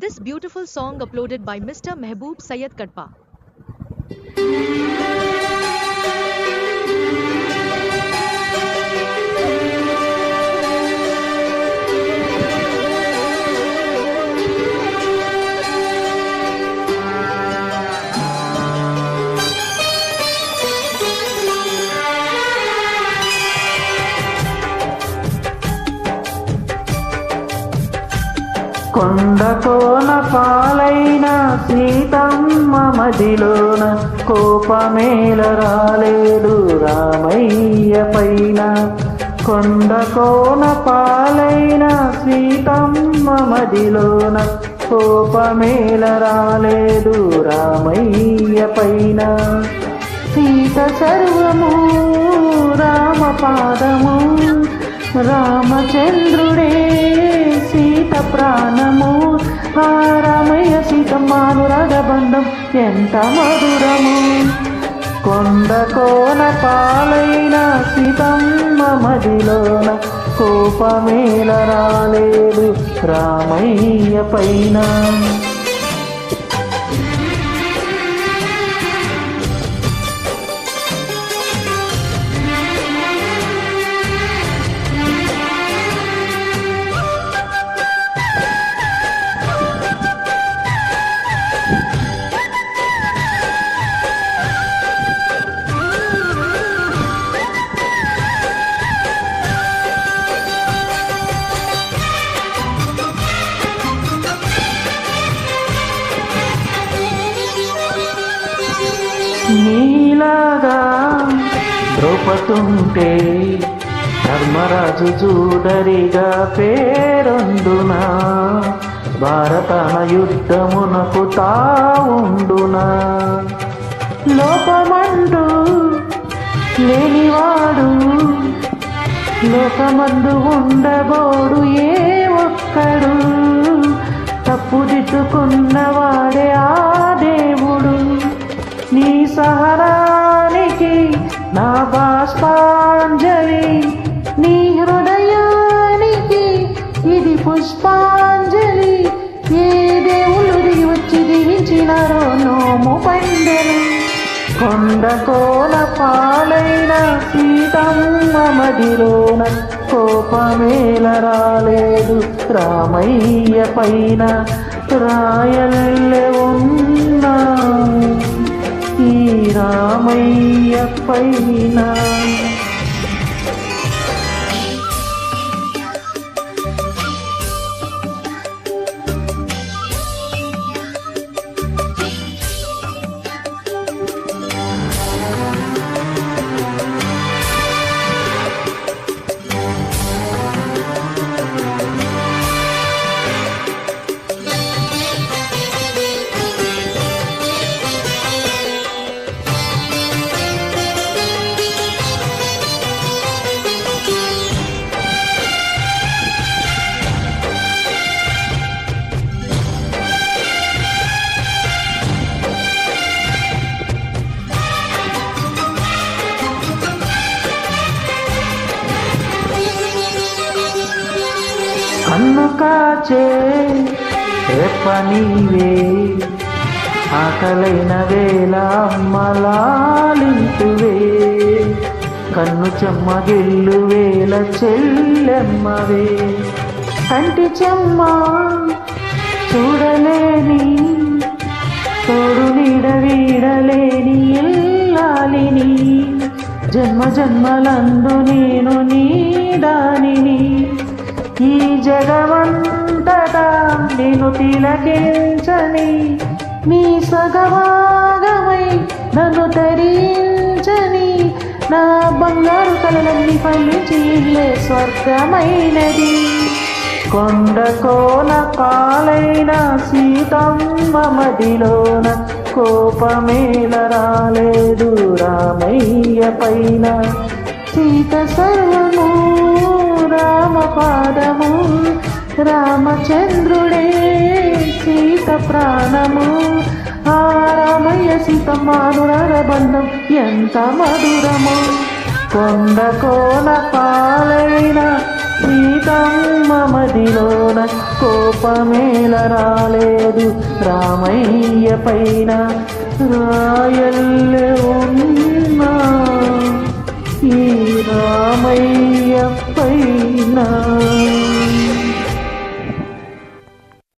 This beautiful song uploaded by Mr. Mehboob Sayed Kadpa. కొండ కోన పాలైన సీతమ్మ మదిలోన కోపమేల రాలేదు రామయ్య పైన. కొండ కోన పాలైన సీతమ్మ మదిలోన కోపమేల రాలేదు రామయ్య పైన. సీత సర్వము రామ పాదము రామచంద్రుడే సీత ప్రాణము. ఆ రామయ్య సీతమ్మానురాగ బంధం ఎంత మధురము. కొండ కోన పాలైన సీతమ్మ మదిలోన కోపమేల రాలేదు రామయ్య పైన. నీలాగా ద్రౌపదుంటే ధర్మరాజు జూదరిగా పేరొందునా. భారతన యుద్ధమునకు తావుండునా. లోపమందు లేనివాడు లోకమందు ఉండబోడు ఏ ఒక్కడు. తప్పు దిద్దుకున్నవాడే ఆ దేవుడు. నీ సహనానికి నా బాష్పాంజలి, నీ హృదయానికి ఇది పుష్పాంజలి. ఏ దేవుళ్ళు దిగి వచ్చి దిగించినారో నోము పండెను. కొండ కోన పాలైన సీతమ్మ మదిలోన కోపమేల రాలేదు రామయ్య పైన. రాయల్లె ఉన్నా ఈ రామయ్య పైన. కన్ను కాచే రెప్ప నీవే, ఆకలైన వేళ అమ్మలాలింతువే. కన్ను చెమ్మగిల్లు వేళ చెల్లెమ్మవే. కంటి చెమ్మ చూడలేని తోడు నీడ వీడలేని ఇల్లాలిని. జన్మ జన్మలందు నేను నీ దానిని. ఈ జగమంతటా నేను తిలకించని నీ సగభాగమై నన్ను తరించని. నా బంగారు కలలన్నీ ఫలించి ఇల్లే స్వర్గమైనది. కొండ కోన పాలైన సీతమ్మ మదిలోన కోపమేల రాలేదు రామయ్య పైన. సీత సర్వము రామ పాదము రామచంద్రుడే సీత ప్రాణము. ఆ రామయ్య సీతమ్మానురాగ బంధం ఎంత మధురము. కొండ కోన పాలైన సీతమ్మ మదిలోన కోపమేల రాలేదు, రామయ్య పైన రాయల్లే ఉన్నా ఈ రామయ్య పైన.